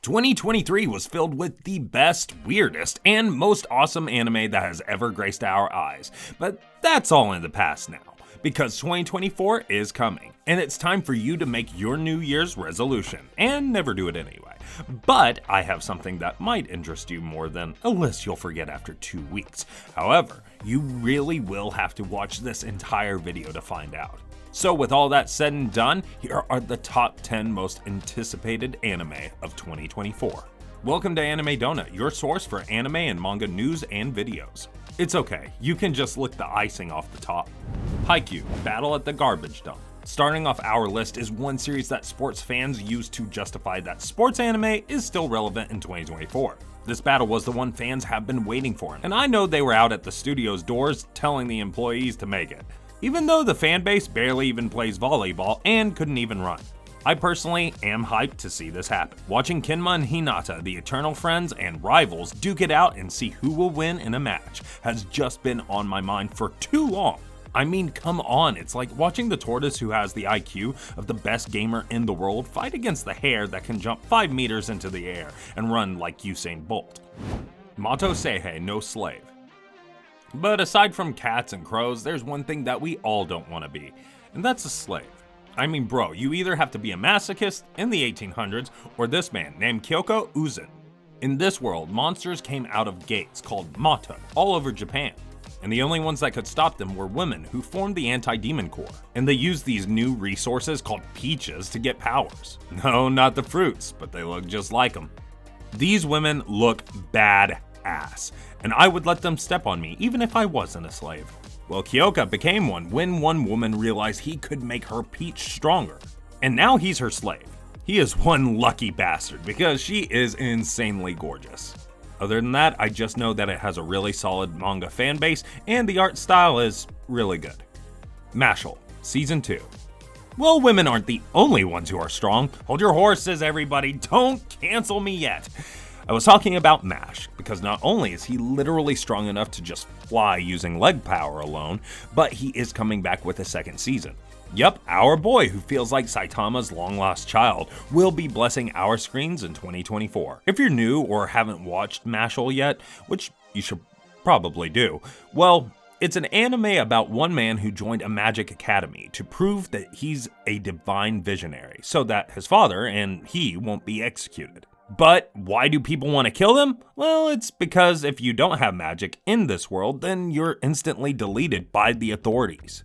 2023 was filled with the best, weirdest, and most awesome anime that has ever graced our eyes. But that's all in the past now, because 2024 is coming, and it's time for you to make your New Year's resolution, and never do it anyway. But I have something that might interest you more than a list you'll forget after 2 weeks. However, you really will have to watch this entire video to find out. So with all that said and done, here are the top 10 most anticipated anime of 2024. Welcome to Anime Donut, your source for anime and manga news and videos. It's okay, you can just lick the icing off the top. Haikyuu, Battle at the Garbage Dump. Starting off our list is one series that sports fans use to justify that sports anime is still relevant in 2024. This battle was the one fans have been waiting for, and I know they were out at the studio's doors telling the employees to make it, even though the fan base barely even plays volleyball and couldn't even run. I personally am hyped to see this happen. Watching Kinma and Hinata, the eternal friends and rivals, duke it out and see who will win in a match has just been on my mind for too long. I mean, come on, it's like watching the tortoise who has the IQ of the best gamer in the world fight against the hare that can jump 5 meters into the air and run like Usain Bolt. Mato Seihei, no slave. But aside from cats and crows, there's one thing that we all don't want to be, and that's a slave. I mean, bro, you either have to be a masochist in the 1800s or this man named Kyoko Uzun. In this world, monsters came out of gates called Mato all over Japan, and the only ones that could stop them were women who formed the Anti-Demon Corps, and they used these new resources called peaches to get powers. No, not the fruits, but they look just like them. These women look badass, and I would let them step on me even if I wasn't a slave. Well, Kyoka became one when one woman realized he could make her peach stronger, and now he's her slave. He is one lucky bastard because she is insanely gorgeous. Other than that, I just know that it has a really solid manga fan base and the art style is really good. Mashle, Season 2. Well, women aren't the only ones who are strong. Hold your horses, everybody. Don't cancel me yet. I was talking about Mash, because not only is he literally strong enough to just fly using leg power alone, but he is coming back with a second season. Yup, our boy who feels like Saitama's long-lost child will be blessing our screens in 2024. If you're new or haven't watched Mashle yet, which you should probably do, well, it's an anime about one man who joined a magic academy to prove that he's a divine visionary, so that his father and he won't be executed. But why do people want to kill them? Well, it's because if you don't have magic in this world, then you're instantly deleted by the authorities.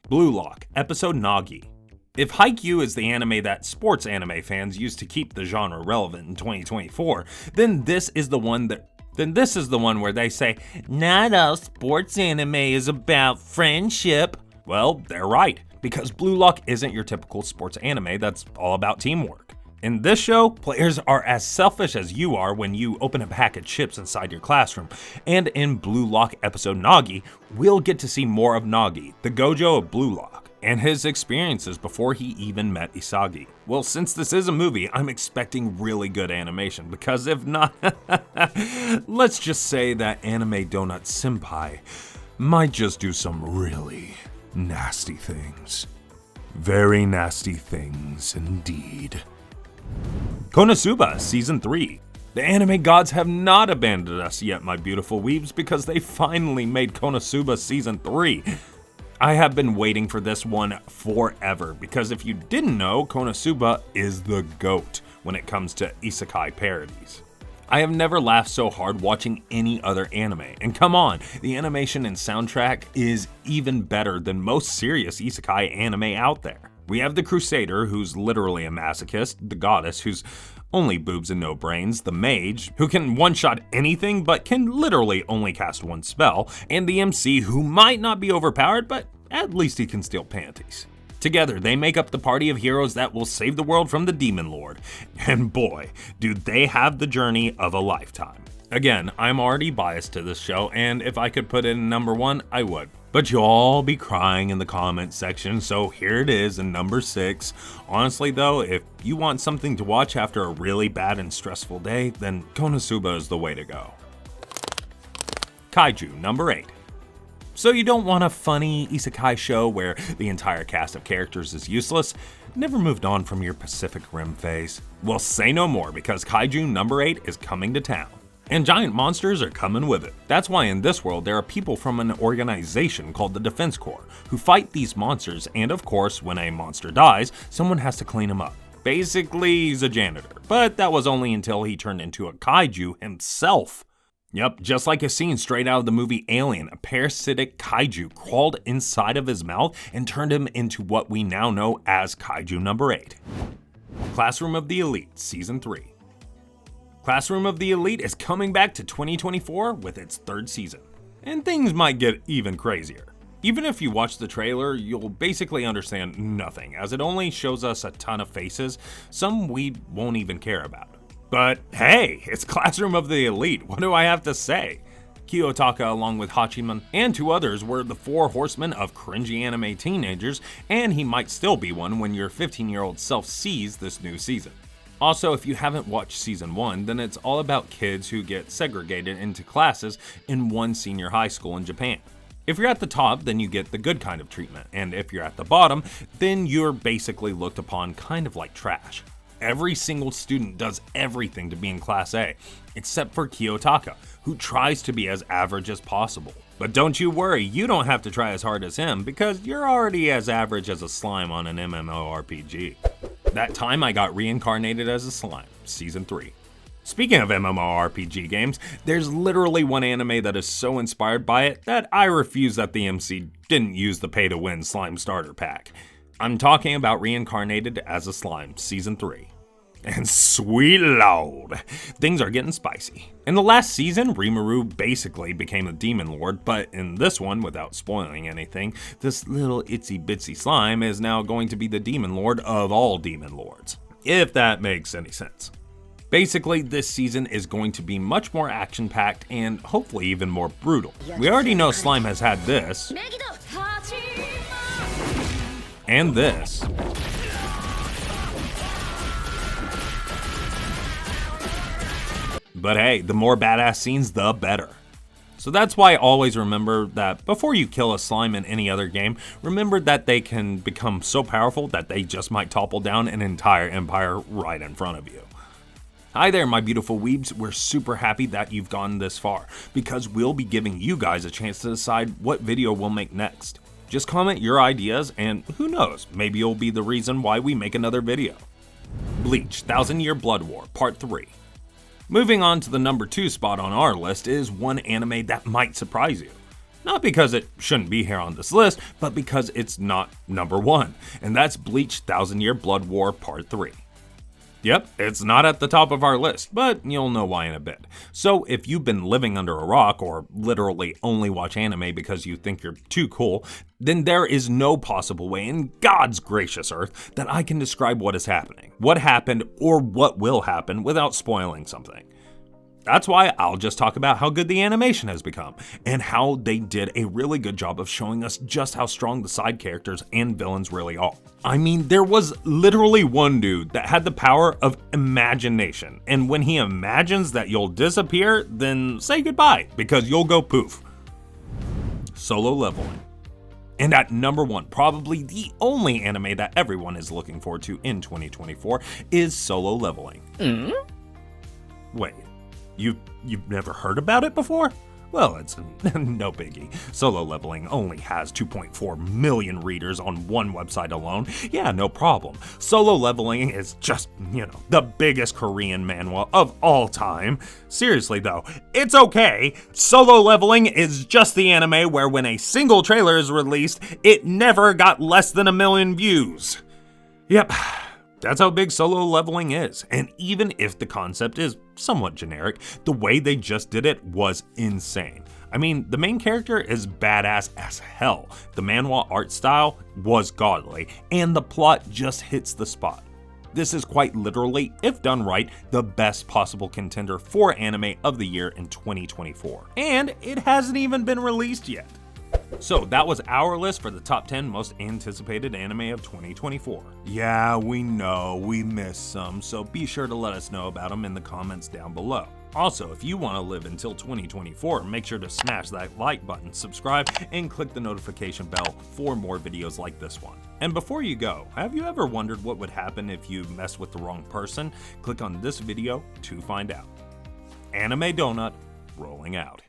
Blue Lock, Episode Nagi. If Haikyuu is the anime that sports anime fans use to keep the genre relevant in 2024, then this is the one where they say, not all sports anime is about friendship. Well, they're right, because Blue Lock isn't your typical sports anime that's all about teamwork. In this show, players are as selfish as you are when you open a pack of chips inside your classroom. And in Blue Lock Episode Nagi, we'll get to see more of Nagi, the Gojo of Blue Lock, and his experiences before he even met Isagi. Well, since this is a movie, I'm expecting really good animation, because if not, let's just say that Anime Donut Senpai might just do some really nasty things. Very nasty things indeed. Konosuba, Season 3. The anime gods have not abandoned us yet, my beautiful weebs, because they finally made Konosuba Season 3. I have been waiting for this one forever, because if you didn't know, Konosuba is the GOAT when it comes to isekai parodies. I have never laughed so hard watching any other anime, and come on, the animation and soundtrack is even better than most serious isekai anime out there. We have the Crusader, who's literally a masochist, the Goddess, who's only boobs and no brains, the Mage, who can one-shot anything but can literally only cast one spell, and the MC, who might not be overpowered, but at least he can steal panties. Together, they make up the party of heroes that will save the world from the Demon Lord. And boy, do they have the journey of a lifetime. Again, I'm already biased to this show, and if I could put it in number 1, I would. But you'll all be crying in the comments section, so here it is in number 6. Honestly though, if you want something to watch after a really bad and stressful day, then Konosuba is the way to go. Kaiju, number 8. So you don't want a funny isekai show where the entire cast of characters is useless? Never moved on from your Pacific Rim phase? Well, say no more, because Kaiju No. 8 is coming to town. And giant monsters are coming with it. That's why in this world there are people from an organization called the Defense Corps who fight these monsters, and of course when a monster dies, someone has to clean him up. Basically, he's a janitor, but that was only until he turned into a kaiju himself. Yep, just like a scene straight out of the movie Alien, a parasitic kaiju crawled inside of his mouth and turned him into what we now know as Kaiju No. 8. Classroom of the Elite Season 3. Classroom of the Elite is coming back to 2024 with its third season. And things might get even crazier. Even if you watch the trailer, you'll basically understand nothing, as it only shows us a ton of faces, some we won't even care about. But hey, it's Classroom of the Elite, what do I have to say? Kiyotaka, along with Hachiman and 2 others, were the 4 horsemen of cringy anime teenagers, and he might still be one when your 15-year-old self sees this new season. Also, if you haven't watched season 1, then it's all about kids who get segregated into classes in one senior high school in Japan. If you're at the top, then you get the good kind of treatment, and if you're at the bottom, then you're basically looked upon kind of like trash. Every single student does everything to be in Class A, except for Kiyotaka, who tries to be as average as possible. But don't you worry, you don't have to try as hard as him, because you're already as average as a slime on an MMORPG. That time I got reincarnated as a slime, Season 3. Speaking of MMORPG games, there's literally one anime that is so inspired by it that I refuse that the MC didn't use the pay-to-win slime starter pack. I'm talking about Reincarnated as a Slime, Season 3. And sweet lord, things are getting spicy. In the last season, Rimuru basically became a demon lord, but in this one, without spoiling anything, this little itsy bitsy slime is now going to be the demon lord of all demon lords. If that makes any sense. Basically, this season is going to be much more action-packed and hopefully even more brutal. We already know Slime has had this, and this. But hey, the more badass scenes, the better. So that's why always remember that before you kill a slime in any other game, remember that they can become so powerful that they just might topple down an entire empire right in front of you. Hi there, my beautiful weebs. We're super happy that you've gone this far, because we'll be giving you guys a chance to decide what video we'll make next. Just comment your ideas, and who knows, maybe you'll be the reason why we make another video. Bleach, 1000 Year Blood War, Part 3. Moving on to the number 2 spot on our list is one anime that might surprise you. Not because it shouldn't be here on this list, but because it's not number 1, and that's Bleach, 1000 Year Blood War, Part 3. Yep, it's not at the top of our list, but you'll know why in a bit. So if you've been living under a rock or literally only watch anime because you think you're too cool, then there is no possible way in God's gracious earth that I can describe what is happening, what happened, or what will happen without spoiling something. That's why I'll just talk about how good the animation has become, and how they did a really good job of showing us just how strong the side characters and villains really are. I mean, there was literally one dude that had the power of imagination, and when he imagines that you'll disappear, then say goodbye, because you'll go poof. Solo Leveling. And at number 1, probably the only anime that everyone is looking forward to in 2024 is Solo Leveling. Wait. You've never heard about it before? Well, it's no biggie. Solo Leveling only has 2.4 million readers on one website alone. Yeah, no problem. Solo Leveling is just, the biggest Korean manhwa of all time. Seriously though, it's okay. Solo Leveling is just the anime where when a single trailer is released, it never got less than 1 million views. Yep. That's how big Solo Leveling is, and even if the concept is somewhat generic, the way they just did it was insane. I mean, the main character is badass as hell, the manhwa art style was godly, and the plot just hits the spot. This is quite literally, if done right, the best possible contender for anime of the year in 2024, and it hasn't even been released yet. So that was our list for the top 10 most anticipated anime of 2024. Yeah, we know we missed some, so be sure to let us know about them in the comments down below. Also, if you want to live until 2024, make sure to smash that like button, subscribe, and click the notification bell for more videos like this one. And before you go, have you ever wondered what would happen if you messed with the wrong person? Click on this video to find out. Anime Donut rolling out.